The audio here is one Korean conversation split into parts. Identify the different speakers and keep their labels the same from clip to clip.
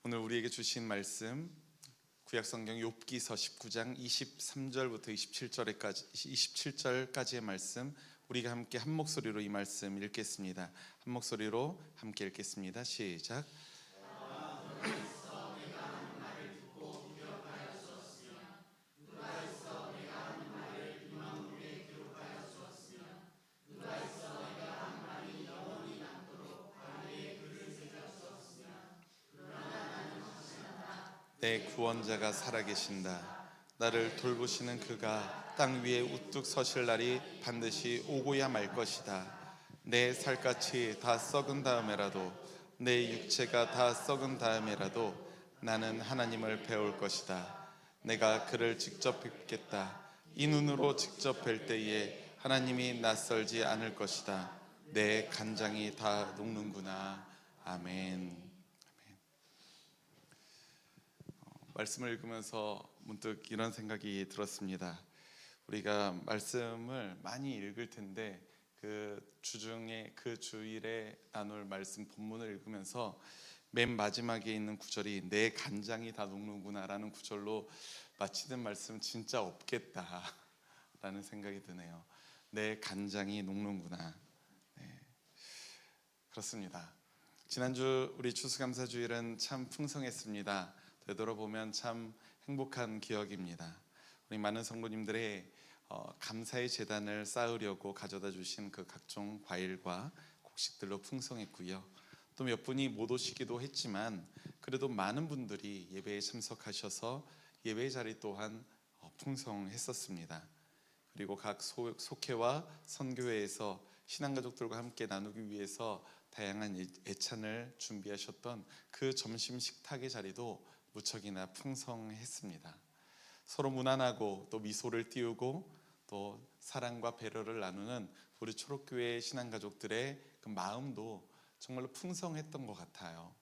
Speaker 1: 오늘 우리에게 주신 말씀 구약성경 욥기서 19장 23절부터 27절까지의 말씀, 우리가 함께 한 목소리로 이 말씀 읽겠습니다. 한 목소리로 함께 읽겠습니다. 시작. 내 구원자가 살아계신다. 나를 돌보시는 그가 땅 위에 우뚝 서실 날이 반드시 오고야 말 것이다. 내 살갗이 다 썩은 다음에라도, 내 육체가 다 썩은 다음에라도 나는 하나님을 배울 것이다. 내가 그를 직접 뵙겠다. 이 눈으로 직접 뵐 때에 하나님이 낯설지 않을 것이다. 내 간장이 다 녹는구나. 아멘. 말씀을 읽으면서 문득 이런 생각이 들었습니다. 우리가 말씀을 많이 읽을 텐데 그 주중에 그 주일에 나눌 말씀 본문을 읽으면서 맨 마지막에 있는 구절이 내 간장이 다 녹는구나 라는 구절로 마치는 말씀 진짜 없겠다 라는 생각이 드네요. 내 간장이 녹는구나. 네, 그렇습니다. 지난주 우리 추수감사주일은 참 풍성했습니다. 되돌아보면 참 행복한 기억입니다. 우리 많은 성도님들의 감사의 제단을 쌓으려고 가져다 주신 그 각종 과일과 곡식들로 풍성했고요. 또 몇 분이 못 오시기도 했지만 그래도 많은 분들이 예배에 참석하셔서 예배 자리 또한 풍성했었습니다. 그리고 각 속회와 선교회에서 신앙가족들과 함께 나누기 위해서 다양한 애찬을 준비하셨던 그 점심 식탁의 자리도 무척이나 풍성했습니다. 서로 무난하고 또 미소를 띄우고 또 사랑과 배려를 나누는 우리 초록교회 신앙가족들의 그 마음도 정말로 풍성했던 것 같아요.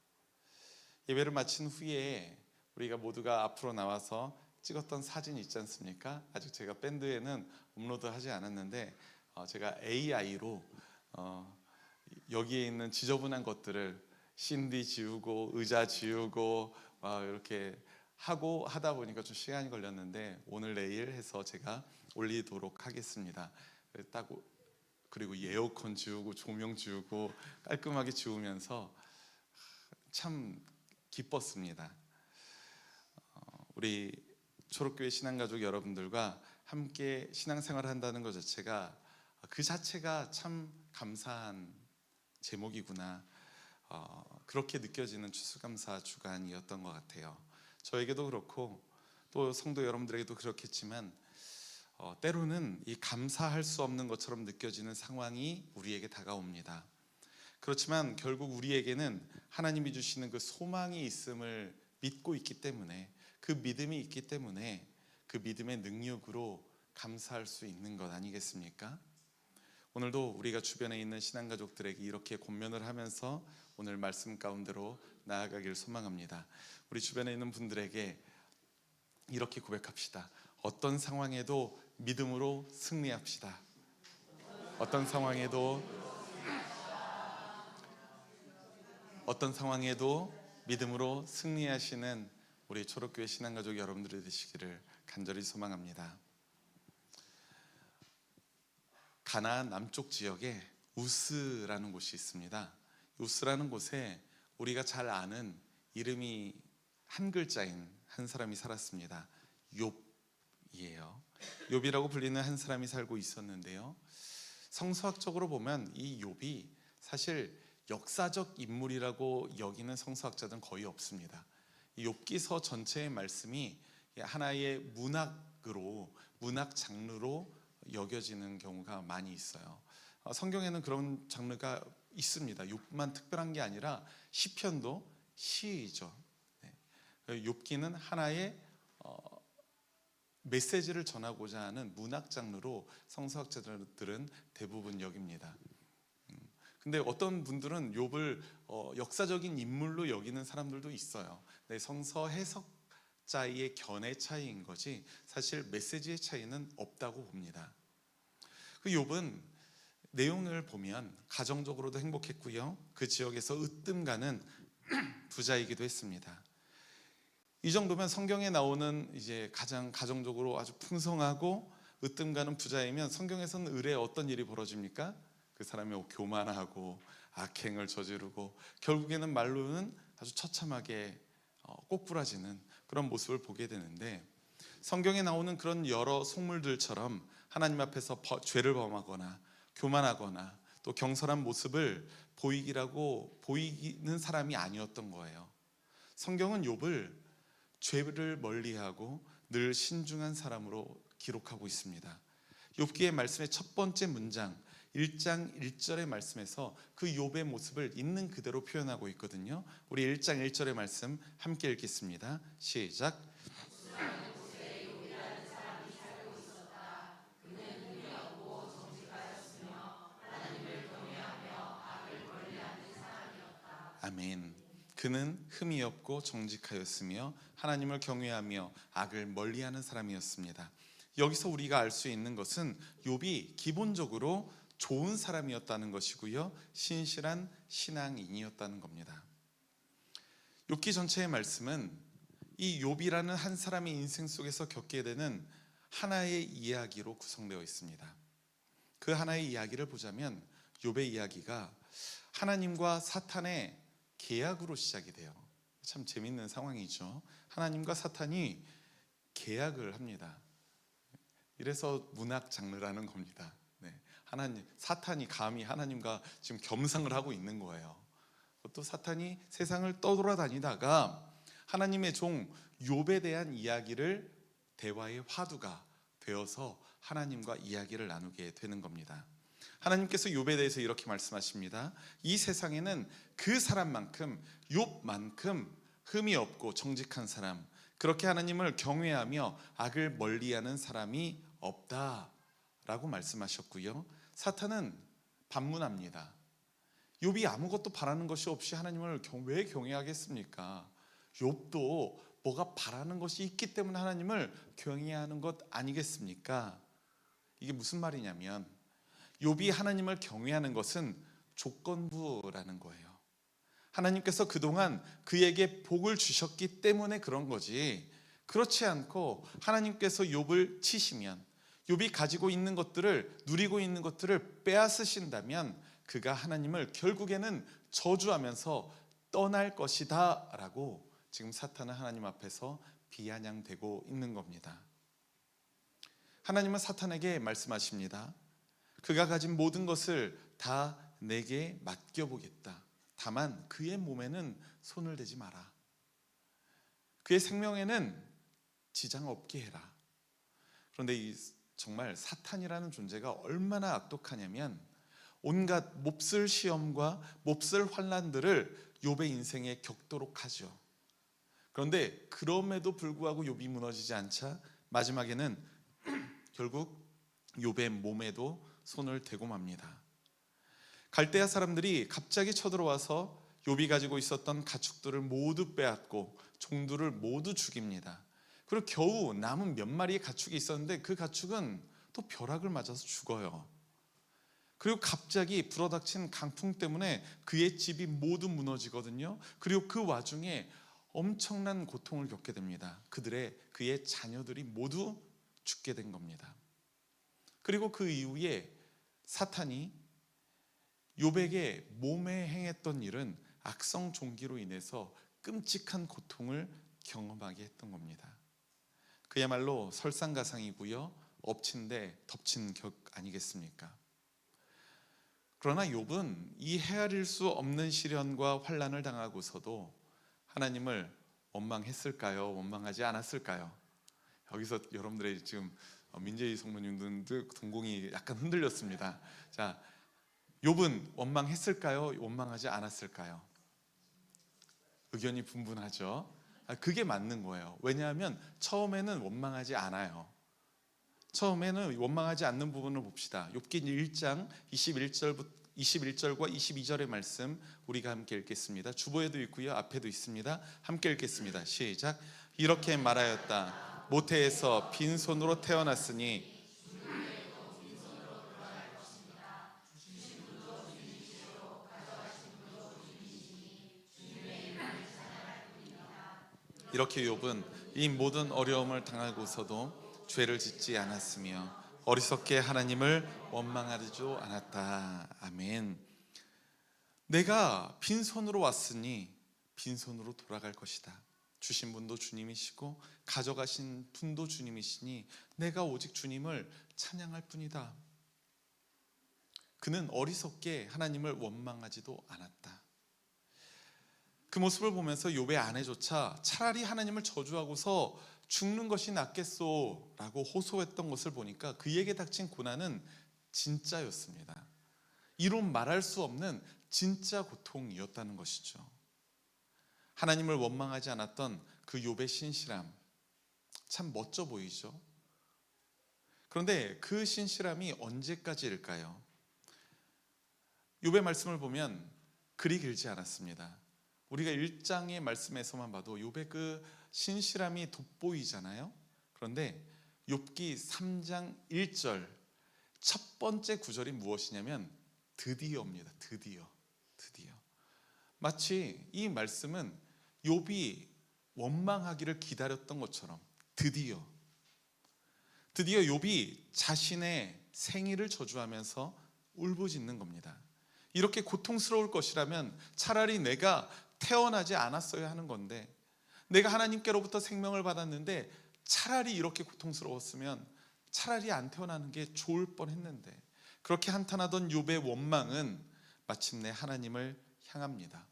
Speaker 1: 예배를 마친 후에 우리가 모두가 앞으로 나와서 찍었던 사진 있지 않습니까? 아직 제가 밴드에는 업로드하지 않았는데 제가 AI로 여기에 있는 지저분한 것들을 신디 지우고 의자 지우고 이렇게 하다 보니까 좀 시간이 걸렸는데 오늘 내일 해서 제가 올리도록 하겠습니다. 그리고 에어컨 지우고 조명 지우고 깔끔하게 지우면서 참 기뻤습니다. 우리 초록교회 신앙가족 여러분들과 함께 신앙생활을 한다는 것 자체가 그 자체가 참 감사한 제목이구나, 그렇게 느껴지는 추수감사 주간이었던 것 같아요. 저에게도 그렇고 또 성도 여러분들에게도 그렇겠지만 때로는 이 감사할 수 없는 것처럼 느껴지는 상황이 우리에게 다가옵니다. 그렇지만 결국 우리에게는 하나님이 주시는 그 소망이 있음을 믿고 있기 때문에, 그 믿음이 있기 때문에 그 믿음의 능력으로 감사할 수 있는 것 아니겠습니까? 오늘도 우리가 주변에 있는 신앙가족들에게 이렇게 권면을 하면서 오늘 말씀 가운데로 나아가길 소망합니다. 우리 주변에 있는 분들에게 이렇게 고백합시다. 어떤 상황에도 믿음으로 승리합시다. 어떤 상황에도 믿음으로 승리하시는 우리 초록교회 신앙가족 여러분들이 되시기를 간절히 소망합니다. 가나안 남쪽 지역에 우스라는 곳이 있습니다. 우스라는 곳에 우리가 잘 아는 이름이 한 글자인 한 사람이 살았습니다. 욥이에요. 욥이라고 불리는 한 사람이 살고 있었는데요, 성서학적으로 보면 이 욥이 사실 역사적 인물이라고 여기는 성서학자들은 거의 없습니다. 이 욥기서 전체의 말씀이 하나의 문학 장르로 여겨지는 경우가 많이 있어요. 성경에는 그런 장르가 있습니다. 욥만 특별한 게 아니라 시편도 시이죠. 욥기는 하나의 메시지를 전하고자 하는 문학 장르로 성서학자들은 대부분 여깁니다. 근데 어떤 분들은 욥을 역사적인 인물로 여기는 사람들도 있어요. 성서 해석자의 견해 차이인 거지 사실 메시지의 차이는 없다고 봅니다. 그 욥은 내용을 보면 가정적으로도 행복했고요, 그 지역에서 으뜸 가는 부자이기도 했습니다. 이 정도면 성경에 나오는 이제 가장 가정적으로 아주 풍성하고 으뜸 가는 부자이면 성경에서는 을에 어떤 일이 벌어집니까? 그 사람이 교만하고 악행을 저지르고 결국에는 말로는 아주 처참하게 꼬꾸라지는 그런 모습을 보게 되는데, 성경에 나오는 그런 여러 속물들처럼 하나님 앞에서 죄를 범하거나 교만하거나 또 경솔한 모습을 보이는 사람이 아니었던 거예요. 성경은 욥을 죄를 멀리하고 늘 신중한 사람으로 기록하고 있습니다. 욥기의 말씀의 첫 번째 문장 1장 1절의 말씀에서 그 욥의 모습을 있는 그대로 표현하고 있거든요. 우리 1장 1절의 말씀 함께 읽겠습니다. 시작. 아멘. 그는 흠이 없고 정직하였으며 하나님을 경외하며 악을 멀리하는 사람이었습니다. 여기서 우리가 알 수 있는 것은 욥이 기본적으로 좋은 사람이었다는 것이고요, 신실한 신앙인이었다는 겁니다. 욥기 전체의 말씀은 이 욥이라는 한 사람의 인생 속에서 겪게 되는 하나의 이야기로 구성되어 있습니다. 그 하나의 이야기를 보자면 욥의 이야기가 하나님과 사탄의 계약으로 시작이 돼요. 참 재밌는 상황이죠. 하나님과 사탄이 계약을 합니다. 이래서 문학 장르라는 겁니다. 사탄이 감히 하나님과 지금 겸상을 하고 있는 거예요. 또 사탄이 세상을 떠돌아다니다가 하나님의 종 욥에 대한 이야기를 대화의 화두가 되어서 하나님과 이야기를 나누게 되는 겁니다. 하나님께서 욥에 대해서 이렇게 말씀하십니다. 이 세상에는 그 사람만큼, 욥만큼 흠이 없고 정직한 사람, 그렇게 하나님을 경외하며 악을 멀리하는 사람이 없다라고 말씀하셨고요, 사탄은 반문합니다. 욥이 아무것도 바라는 것이 없이 하나님을 왜 경외하겠습니까? 욥도 뭐가 바라는 것이 있기 때문에 하나님을 경외하는 것 아니겠습니까? 이게 무슨 말이냐면 욥이 하나님을 경외하는 것은 조건부라는 거예요. 하나님께서 그동안 그에게 복을 주셨기 때문에 그런 거지, 그렇지 않고 하나님께서 욥을 치시면, 욥이 가지고 있는 것들을, 누리고 있는 것들을 빼앗으신다면 그가 하나님을 결국에는 저주하면서 떠날 것이다 라고 지금 사탄은 하나님 앞에서 비아냥대고 있는 겁니다. 하나님은 사탄에게 말씀하십니다. 그가 가진 모든 것을 다 내게 맡겨보겠다. 다만 그의 몸에는 손을 대지 마라. 그의 생명에는 지장 없게 해라. 그런데 정말 사탄이라는 존재가 얼마나 악독하냐면 온갖 몹쓸 시험과 몹쓸 환난들을 욥의 인생에 겪도록 하죠. 그런데 그럼에도 불구하고 욥이 무너지지 않자 마지막에는 결국 욥의 몸에도 손을 대고 맙니다. 갈대아 사람들이 갑자기 쳐들어와서 욥이 가지고 있었던 가축들을 모두 빼앗고 종들을 모두 죽입니다. 그리고 겨우 남은 몇 마리의 가축이 있었는데 그 가축은 또 벼락을 맞아서 죽어요. 그리고 갑자기 불어닥친 강풍 때문에 그의 집이 모두 무너지거든요. 그리고 그 와중에 엄청난 고통을 겪게 됩니다. 그의 자녀들이 모두 죽게 된 겁니다. 그리고 그 이후에 사탄이 욥에게 몸에 행했던 일은 악성 종기로 인해서 끔찍한 고통을 경험하게 했던 겁니다. 그야말로 설상가상이고요, 엎친 데 덮친 격 아니겠습니까? 그러나 욥은 이 헤아릴 수 없는 시련과 환난을 당하고서도 하나님을 원망했을까요? 원망하지 않았을까요? 여기서 여러분들의 지금 민재희 성모님들 동공이 약간 흔들렸습니다. 자, 욥은 원망했을까요? 원망하지 않았을까요? 의견이 분분하죠. 그게 맞는 거예요. 왜냐하면 처음에는 원망하지 않아요. 처음에는 원망하지 않는 부분을 봅시다. 욥기 1장 21절과 22절의 말씀 우리가 함께 읽겠습니다. 주보에도 있고요, 앞에도 있습니다. 함께 읽겠습니다. 시작. 이렇게 말하였다. 모태에서 빈손으로 태어났으니 이렇게 욥은 이 모든 어려움을 당하고서도 죄를 짓지 않았으며 어리석게 하나님을 원망하지도 않았다. 아멘. 내가 빈손으로 왔으니 빈손으로 돌아갈 것이다. 주신 분도 주님이시고 가져가신 분도 주님이시니 내가 오직 주님을 찬양할 뿐이다. 그는 어리석게 하나님을 원망하지도 않았다. 그 모습을 보면서 욥의 아내조차 차라리 하나님을 저주하고서 죽는 것이 낫겠소 라고 호소했던 것을 보니까 그에게 닥친 고난은 진짜였습니다. 이로 말할 수 없는 진짜 고통이었다는 것이죠. 하나님을 원망하지 않았던 그 욥의 신실함, 참 멋져 보이죠. 그런데 그 신실함이 언제까지일까요? 욥의 말씀을 보면 그리 길지 않았습니다. 우리가 1장의 말씀에서만 봐도 욥의 그 신실함이 돋보이잖아요. 그런데 욥기 3장 1절 첫 번째 구절이 무엇이냐면 드디어입니다. 드디어. 마치 이 말씀은 욥이 원망하기를 기다렸던 것처럼 드디어 욥이 자신의 생일을 저주하면서 울부짖는 겁니다. 이렇게 고통스러울 것이라면 차라리 내가 태어나지 않았어야 하는 건데, 내가 하나님께로부터 생명을 받았는데 차라리 이렇게 고통스러웠으면 차라리 안 태어나는 게 좋을 뻔했는데, 그렇게 한탄하던 욥의 원망은 마침내 하나님을 향합니다.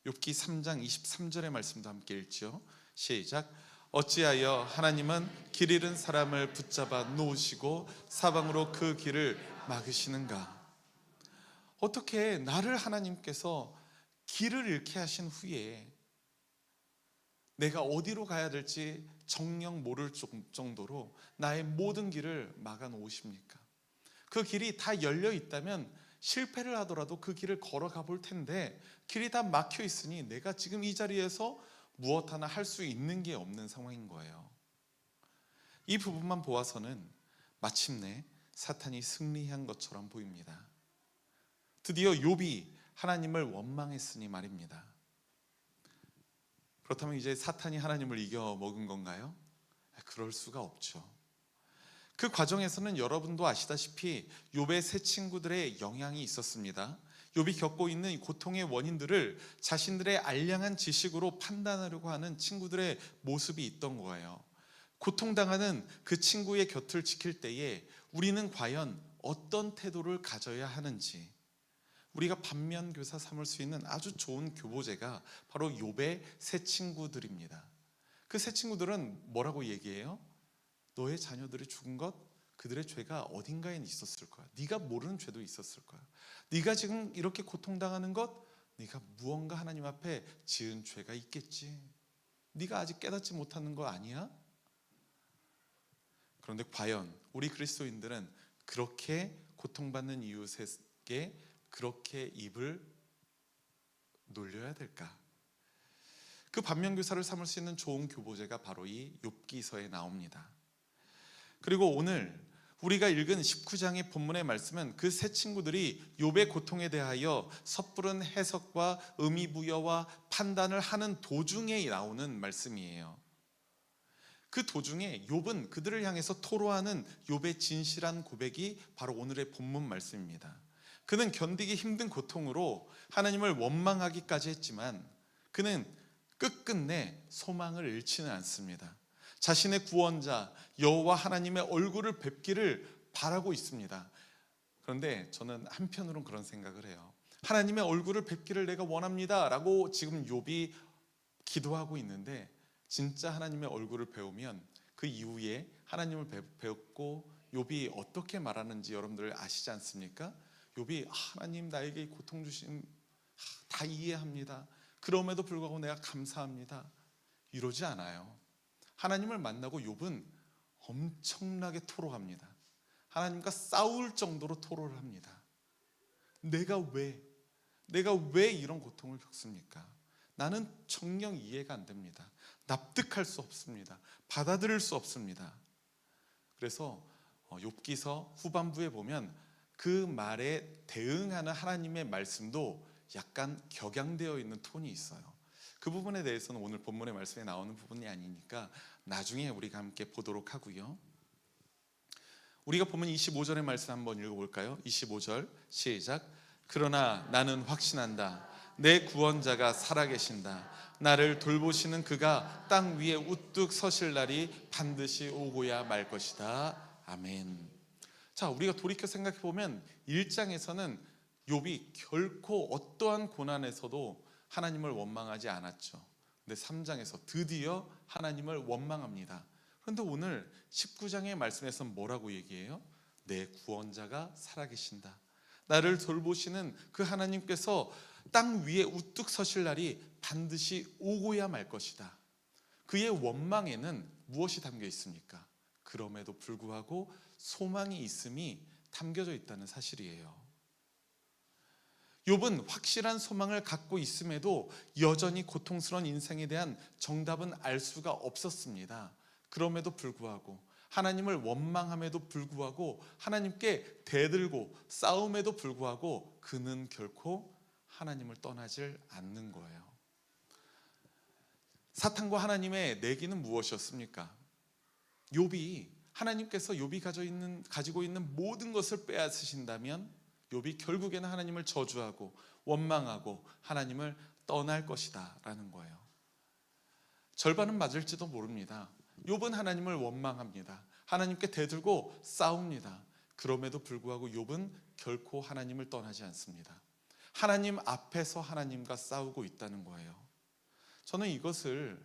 Speaker 1: 욥기 3장 23절의 말씀도 함께 읽죠. 시작. 어찌하여 하나님은 길 잃은 사람을 붙잡아 놓으시고 사방으로 그 길을 막으시는가? 어떻게 나를 하나님께서 길을 잃게 하신 후에 내가 어디로 가야 될지 정녕 모를 정도로 나의 모든 길을 막아 놓으십니까? 그 길이 다 열려 있다면 실패를 하더라도 그 길을 걸어가 볼 텐데 길이 다 막혀 있으니 내가 지금 이 자리에서 무엇 하나 할 수 있는 게 없는 상황인 거예요. 이 부분만 보아서는 마침내 사탄이 승리한 것처럼 보입니다. 드디어 욥이 하나님을 원망했으니 말입니다. 그렇다면 이제 사탄이 하나님을 이겨먹은 건가요? 그럴 수가 없죠. 그 과정에서는 여러분도 아시다시피 욥의 세 친구들의 영향이 있었습니다. 욥이 겪고 있는 이 고통의 원인들을 자신들의 알량한 지식으로 판단하려고 하는 친구들의 모습이 있던 거예요. 고통당하는 그 친구의 곁을 지킬 때에 우리는 과연 어떤 태도를 가져야 하는지, 우리가 반면교사 삼을 수 있는 아주 좋은 교보제가 바로 욥의 세 친구들입니다. 그 세 친구들은 뭐라고 얘기해요? 너의 자녀들이 죽은 것, 그들의 죄가 어딘가에 있었을 거야. 네가 모르는 죄도 있었을 거야. 네가 지금 이렇게 고통당하는 것, 네가 무언가 하나님 앞에 지은 죄가 있겠지. 네가 아직 깨닫지 못하는 거 아니야? 그런데 과연 우리 그리스도인들은 그렇게 고통받는 이웃에게 그렇게 입을 놀려야 될까? 그 반면교사를 삼을 수 있는 좋은 교보제가 바로 이 욥기서에 나옵니다. 그리고 오늘 우리가 읽은 19장의 본문의 말씀은 그 세 친구들이 욥의 고통에 대하여 섣부른 해석과 의미부여와 판단을 하는 도중에 나오는 말씀이에요. 그 도중에 욥은 그들을 향해서 토로하는 욥의 진실한 고백이 바로 오늘의 본문 말씀입니다. 그는 견디기 힘든 고통으로 하나님을 원망하기까지 했지만 그는 끝끝내 소망을 잃지는 않습니다. 자신의 구원자 여호와 하나님의 얼굴을 뵙기를 바라고 있습니다. 그런데 저는 한편으로는 그런 생각을 해요. 하나님의 얼굴을 뵙기를 내가 원합니다 라고 지금 욥이 기도하고 있는데, 진짜 하나님의 얼굴을 배우면 그 이후에 하나님을 배웠고 욥이 어떻게 말하는지 여러분들 아시지 않습니까? 욥이 하나님 나에게 고통 주심 다 이해합니다. 그럼에도 불구하고 내가 감사합니다. 이러지 않아요. 하나님을 만나고 욥은 엄청나게 토로합니다. 하나님과 싸울 정도로 토로를 합니다. 내가 왜 이런 고통을 겪습니까? 나는 정녕 이해가 안 됩니다. 납득할 수 없습니다. 받아들일 수 없습니다. 그래서 욥기서 후반부에 보면 그 말에 대응하는 하나님의 말씀도 약간 격양되어 있는 톤이 있어요. 그 부분에 대해서는 오늘 본문의 말씀에 나오는 부분이 아니니까 나중에 우리가 함께 보도록 하고요. 우리가 보면 25절의 말씀 한번 읽어볼까요? 25절 시작. 그러나 나는 확신한다. 내 구원자가 살아계신다. 나를 돌보시는 그가 땅 위에 우뚝 서실 날이 반드시 오고야 말 것이다. 아멘. 자, 우리가 돌이켜 생각해 보면 1장에서는 욥이 결코 어떠한 고난에서도 하나님을 원망하지 않았죠. 근데 3장에서 드디어 하나님을 원망합니다. 그런데 오늘 19장의 말씀에서는 뭐라고 얘기해요? 내 구원자가 살아계신다. 나를 돌보시는 그 하나님께서 땅 위에 우뚝 서실 날이 반드시 오고야 말 것이다. 그의 원망에는 무엇이 담겨 있습니까? 그럼에도 불구하고 소망이 있음이 담겨져 있다는 사실이에요. 욥은 확실한 소망을 갖고 있음에도 여전히 고통스러운 인생에 대한 정답은 알 수가 없었습니다. 그럼에도 불구하고 하나님을 원망함에도 불구하고 하나님께 대들고 싸움에도 불구하고 그는 결코 하나님을 떠나질 않는 거예요. 사탄과 하나님의 내기는 무엇이었습니까? 욥이 하나님께서 욥이 가지고 있는 모든 것을 빼앗으신다면 욥이 결국에는 하나님을 저주하고 원망하고 하나님을 떠날 것이다 라는 거예요. 절반은 맞을지도 모릅니다. 욥은 하나님을 원망합니다. 하나님께 대들고 싸웁니다. 그럼에도 불구하고 욥은 결코 하나님을 떠나지 않습니다. 하나님 앞에서 하나님과 싸우고 있다는 거예요. 저는 이것을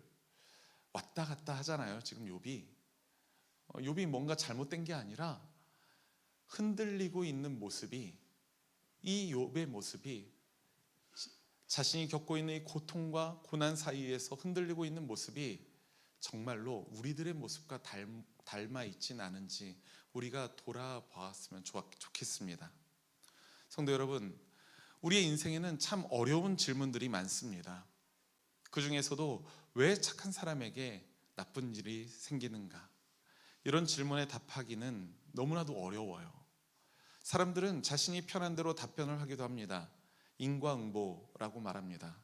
Speaker 1: 왔다 갔다 하잖아요. 지금 욥이 뭔가 잘못된 게 아니라 흔들리고 있는 모습이, 이 욥의 모습이 자신이 겪고 있는 이 고통과 고난 사이에서 흔들리고 있는 모습이 정말로 우리들의 모습과 닮아 있진 않은지 우리가 돌아보았으면 좋겠습니다. 성도 여러분, 우리의 인생에는 참 어려운 질문들이 많습니다. 그 중에서도 왜 착한 사람에게 나쁜 일이 생기는가? 이런 질문에 답하기는 너무나도 어려워요. 사람들은 자신이 편한 대로 답변을 하기도 합니다. 인과응보라고 말합니다.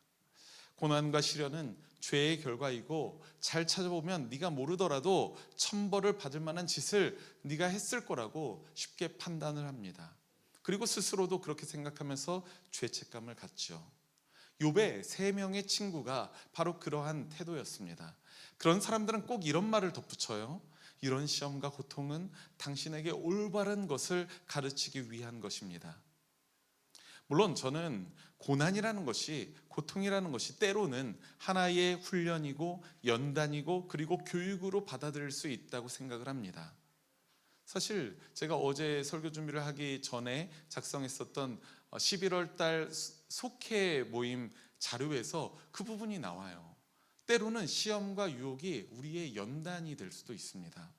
Speaker 1: 고난과 시련은 죄의 결과이고 잘 찾아보면 네가 모르더라도 천벌을 받을 만한 짓을 네가 했을 거라고 쉽게 판단을 합니다. 그리고 스스로도 그렇게 생각하면서 죄책감을 갖죠. 욥의 3명의 친구가 바로 그러한 태도였습니다. 그런 사람들은 꼭 이런 말을 덧붙여요. 이런 시험과 고통은 당신에게 올바른 것을 가르치기 위한 것입니다. 물론 저는 고난이라는 것이, 고통이라는 것이 때로는 하나의 훈련이고 연단이고 그리고 교육으로 받아들일 수 있다고 생각을 합니다. 사실 제가 어제 설교 준비를 하기 전에 작성했었던 11월 달 속회 모임 자료에서 그 부분이 나와요. 때로는 시험과 유혹이 우리의 연단이 될 수도 있습니다.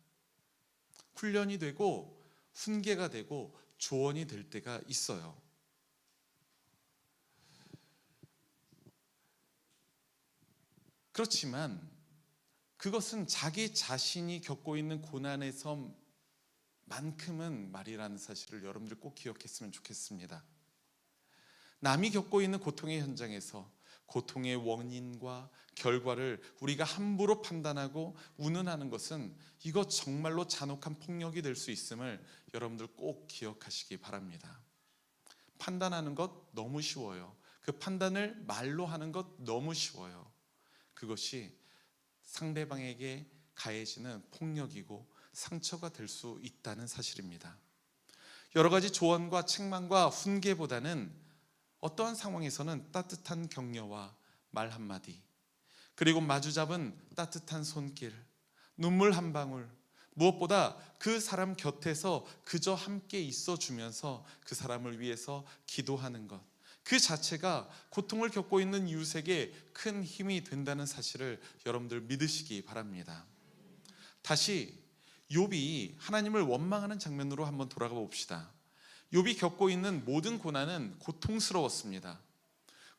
Speaker 1: 훈련이 되고 훈계가 되고 조언이 될 때가 있어요. 그렇지만 그것은 자기 자신이 겪고 있는 고난에서만큼은 말이라는 사실을 여러분들 꼭 기억했으면 좋겠습니다. 남이 겪고 있는 고통의 현장에서 고통의 원인과 결과를 우리가 함부로 판단하고 운운하는 것은 이거 정말로 잔혹한 폭력이 될 수 있음을 여러분들 꼭 기억하시기 바랍니다. 판단하는 것 너무 쉬워요. 그 판단을 말로 하는 것 너무 쉬워요. 그것이 상대방에게 가해지는 폭력이고 상처가 될 수 있다는 사실입니다. 여러 가지 조언과 책망과 훈계보다는 어떠한 상황에서는 따뜻한 격려와 말 한마디, 그리고 마주잡은 따뜻한 손길, 눈물 한 방울, 무엇보다 그 사람 곁에서 그저 함께 있어주면서 그 사람을 위해서 기도하는 것, 그 자체가 고통을 겪고 있는 이웃에게 큰 힘이 된다는 사실을 여러분들 믿으시기 바랍니다. 다시 욥이 하나님을 원망하는 장면으로 한번 돌아가 봅시다. 욥이 겪고 있는 모든 고난은 고통스러웠습니다.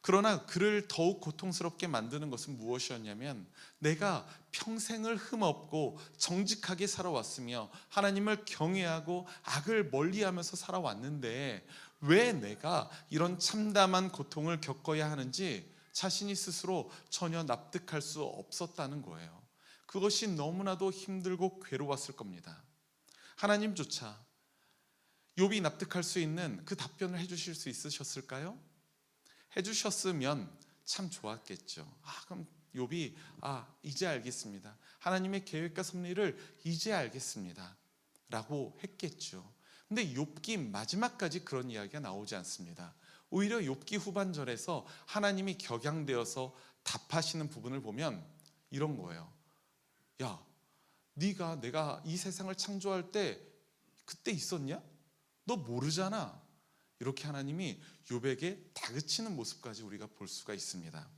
Speaker 1: 그러나 그를 더욱 고통스럽게 만드는 것은 무엇이었냐면, 내가 평생을 흠없고 정직하게 살아왔으며 하나님을 경외하고 악을 멀리하면서 살아왔는데 왜 내가 이런 참담한 고통을 겪어야 하는지 자신이 스스로 전혀 납득할 수 없었다는 거예요. 그것이 너무나도 힘들고 괴로웠을 겁니다. 하나님조차 욥이 납득할 수 있는 그 답변을 해주실 수 있으셨을까요? 해주셨으면 참 좋았겠죠. 그럼 욥이 이제 알겠습니다. 하나님의 계획과 섭리를 이제 알겠습니다 라고 했겠죠. 근데 욥기 마지막까지 그런 이야기가 나오지 않습니다. 오히려 욥기 후반절에서 하나님이 격양되어서 답하시는 부분을 보면 이런 거예요. 야, 네가 내가 이 세상을 창조할 때 그때 있었냐? 너 모르잖아. 이렇게 하나님이 욥에게 다그치는 모습까지 우리가 볼 수가 있습니다.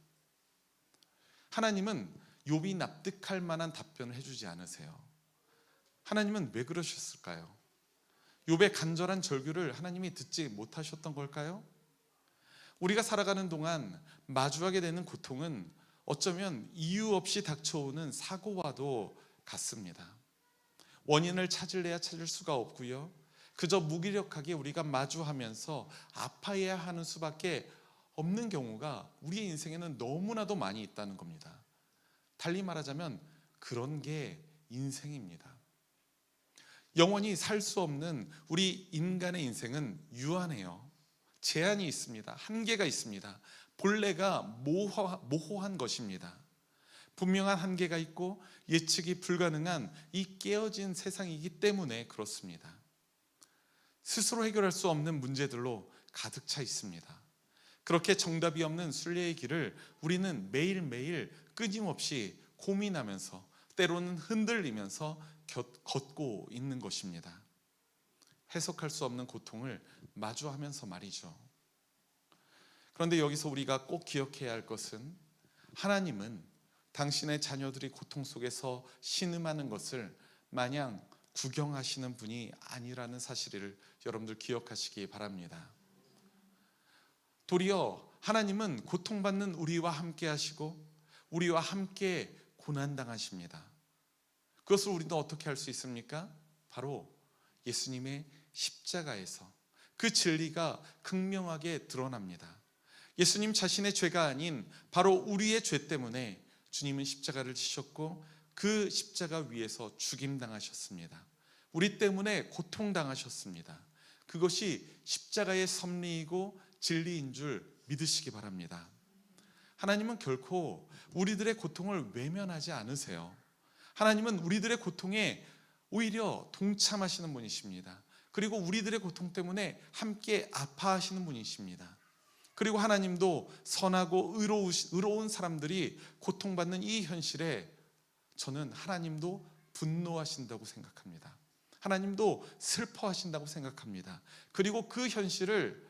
Speaker 1: 하나님은 욥이 납득할 만한 답변을 해주지 않으세요. 하나님은 왜 그러셨을까요? 욥의 간절한 절규를 하나님이 듣지 못하셨던 걸까요? 우리가 살아가는 동안 마주하게 되는 고통은 어쩌면 이유 없이 닥쳐오는 사고와도 같습니다. 원인을 찾을래야 찾을 수가 없고요. 그저 무기력하게 우리가 마주하면서 아파해야 하는 수밖에 없는 경우가 우리의 인생에는 너무나도 많이 있다는 겁니다. 달리 말하자면 그런 게 인생입니다. 영원히 살 수 없는 우리 인간의 인생은 유한해요. 제한이 있습니다. 한계가 있습니다. 본래가 모호한 것입니다. 분명한 한계가 있고 예측이 불가능한 이 깨어진 세상이기 때문에 그렇습니다. 스스로 해결할 수 없는 문제들로 가득 차 있습니다. 그렇게 정답이 없는 순례의 길을 우리는 매일매일 끊임없이 고민하면서 때로는 흔들리면서 걷고 있는 것입니다. 해석할 수 없는 고통을 마주하면서 말이죠. 그런데 여기서 우리가 꼭 기억해야 할 것은 하나님은 당신의 자녀들이 고통 속에서 신음하는 것을 마냥 구경하시는 분이 아니라는 사실을 여러분들 기억하시기 바랍니다. 도리어 하나님은 고통받는 우리와 함께 하시고 우리와 함께 고난당하십니다. 그것을 우리는 어떻게 할 수 있습니까? 바로 예수님의 십자가에서 그 진리가 극명하게 드러납니다. 예수님 자신의 죄가 아닌 바로 우리의 죄 때문에 주님은 십자가를 지셨고 그 십자가 위에서 죽임당하셨습니다. 우리 때문에 고통당하셨습니다. 그것이 십자가의 섭리이고 진리인 줄 믿으시기 바랍니다. 하나님은 결코 우리들의 고통을 외면하지 않으세요. 하나님은 우리들의 고통에 오히려 동참하시는 분이십니다. 그리고 우리들의 고통 때문에 함께 아파하시는 분이십니다. 그리고 하나님도 선하고 의로운 사람들이 고통받는 이 현실에 저는 하나님도 분노하신다고 생각합니다. 하나님도 슬퍼하신다고 생각합니다. 그리고 그 현실을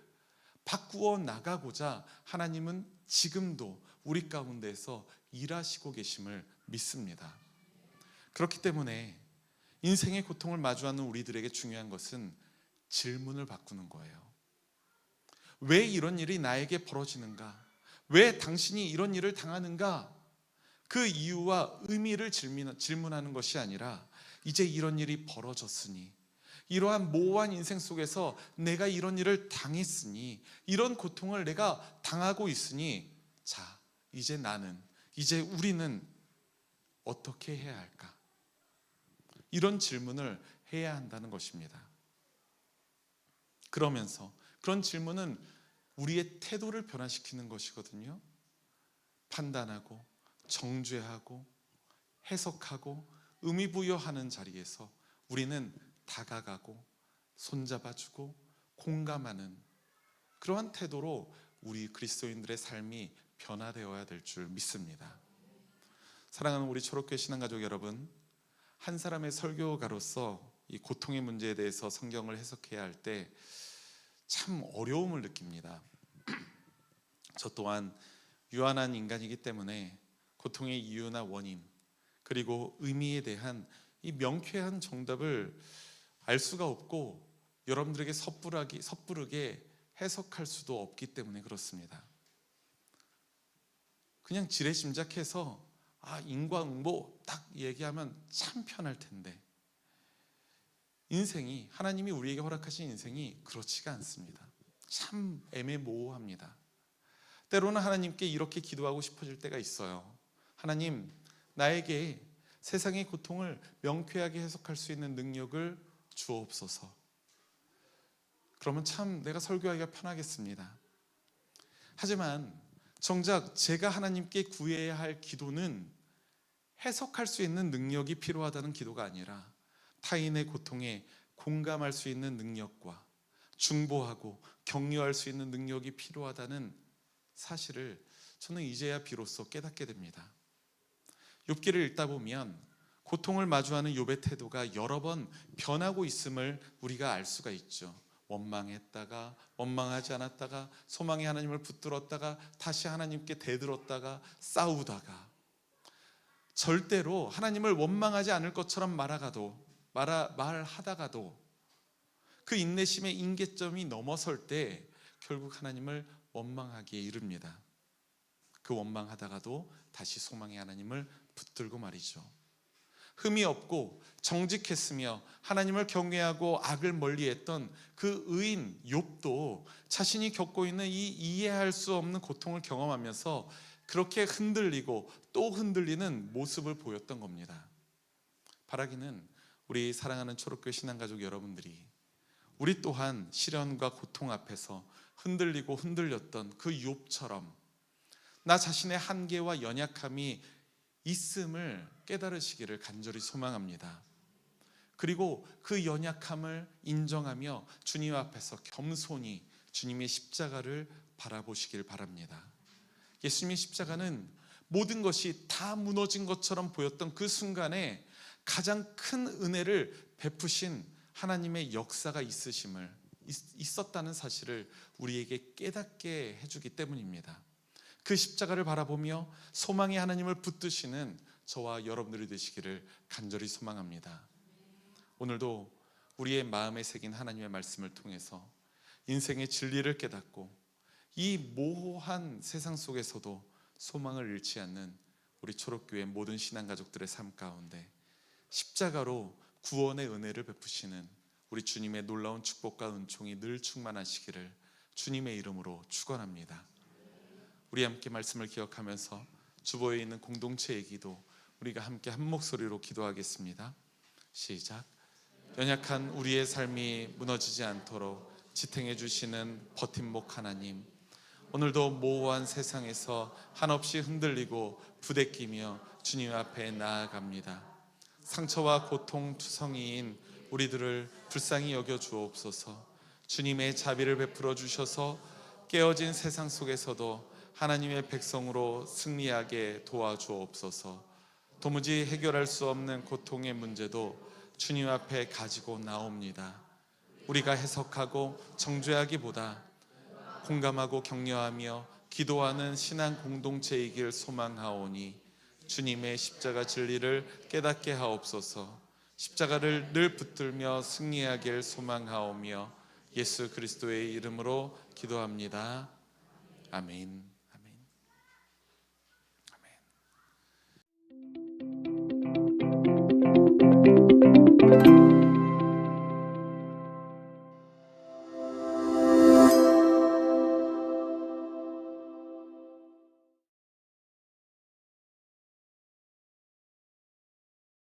Speaker 1: 바꾸어 나가고자 하나님은 지금도 우리 가운데서 일하시고 계심을 믿습니다. 그렇기 때문에 인생의 고통을 마주하는 우리들에게 중요한 것은 질문을 바꾸는 거예요. 왜 이런 일이 나에게 벌어지는가? 왜 당신이 이런 일을 당하는가? 그 이유와 의미를 질문하는 것이 아니라 이제 이런 일이 벌어졌으니, 이러한 모호한 인생 속에서 내가 이런 일을 당했으니, 이런 고통을 내가 당하고 있으니, 자, 이제 우리는 어떻게 해야 할까? 이런 질문을 해야 한다는 것입니다. 그러면서 그런 질문은 우리의 태도를 변화시키는 것이거든요. 판단하고 정죄하고 해석하고 의미 부여하는 자리에서 우리는 다가가고 손잡아주고 공감하는 그러한 태도로 우리 그리스도인들의 삶이 변화되어야 될 줄 믿습니다. 사랑하는 우리 초록교회 신앙가족 여러분, 한 사람의 설교가로서 이 고통의 문제에 대해서 성경을 해석해야 할 때 참 어려움을 느낍니다. 저 또한 유한한 인간이기 때문에 고통의 이유나 원인 그리고 의미에 대한 이 명쾌한 정답을 알 수가 없고 여러분들에게 섣부르게 해석할 수도 없기 때문에 그렇습니다. 그냥 지레짐작해서 인과응보 딱 얘기하면 참 편할 텐데 인생이, 하나님이 우리에게 허락하신 인생이 그렇지가 않습니다. 참 애매모호합니다. 때로는 하나님께 이렇게 기도하고 싶어질 때가 있어요. 하나님, 나에게 세상의 고통을 명쾌하게 해석할 수 있는 능력을 주옵소서. 그러면 참 내가 설교하기가 편하겠습니다. 하지만 정작 제가 하나님께 구해야 할 기도는 해석할 수 있는 능력이 필요하다는 기도가 아니라 타인의 고통에 공감할 수 있는 능력과 중보하고 격려할 수 있는 능력이 필요하다는 사실을 저는 이제야 비로소 깨닫게 됩니다. 욥기를 읽다 보면 고통을 마주하는 욥의 태도가 여러 번 변하고 있음을 우리가 알 수가 있죠. 원망했다가 원망하지 않았다가 소망의 하나님을 붙들었다가 다시 하나님께 대들었다가 싸우다가 절대로 하나님을 원망하지 않을 것처럼 말하다가도 그 인내심의 임계점이 넘어설 때 결국 하나님을 원망하기에 이릅니다. 그 원망하다가도 다시 소망의 하나님을 붙들고 말이죠. 흠이 없고 정직했으며 하나님을 경외하고 악을 멀리했던 그 의인 욥도 자신이 겪고 있는 이 이해할 수 없는 고통을 경험하면서 그렇게 흔들리고 또 흔들리는 모습을 보였던 겁니다. 바라기는 우리 사랑하는 초록교회 신앙가족 여러분들이 우리 또한 시련과 고통 앞에서 흔들리고 흔들렸던 그 욥처럼 나 자신의 한계와 연약함이 있음을 깨달으시기를 간절히 소망합니다. 그리고 그 연약함을 인정하며 주님 앞에서 겸손히 주님의 십자가를 바라보시길 바랍니다. 예수님의 십자가는 모든 것이 다 무너진 것처럼 보였던 그 순간에 가장 큰 은혜를 베푸신 하나님의 역사가 있었다는 사실을 우리에게 깨닫게 해주기 때문입니다. 그 십자가를 바라보며 소망의 하나님을 붙드시는 저와 여러분들이 되시기를 간절히 소망합니다. 오늘도 우리의 마음에 새긴 하나님의 말씀을 통해서 인생의 진리를 깨닫고 이 모호한 세상 속에서도 소망을 잃지 않는 우리 초록교회 모든 신앙가족들의 삶 가운데 십자가로 구원의 은혜를 베푸시는 우리 주님의 놀라운 축복과 은총이 늘 충만하시기를 주님의 이름으로 축원합니다. 우리 함께 말씀을 기억하면서 주보에 있는 공동체의 기도 우리가 함께 한 목소리로 기도하겠습니다. 시작. 연약한 우리의 삶이 무너지지 않도록 지탱해 주시는 버팀목 하나님, 오늘도 모호한 세상에서 한없이 흔들리고 부대끼며 주님 앞에 나아갑니다. 상처와 고통 투성이인 우리들을 불쌍히 여겨 주옵소서. 주님의 자비를 베풀어 주셔서 깨어진 세상 속에서도 하나님의 백성으로 승리하게 도와주옵소서. 도무지 해결할 수 없는 고통의 문제도 주님 앞에 가지고 나옵니다. 우리가 해석하고 정죄하기보다 공감하고 격려하며 기도하는 신앙 공동체이길 소망하오니 주님의 십자가 진리를 깨닫게 하옵소서. 십자가를 늘 붙들며 승리하길 소망하오며 예수 그리스도의 이름으로 기도합니다. 아멘.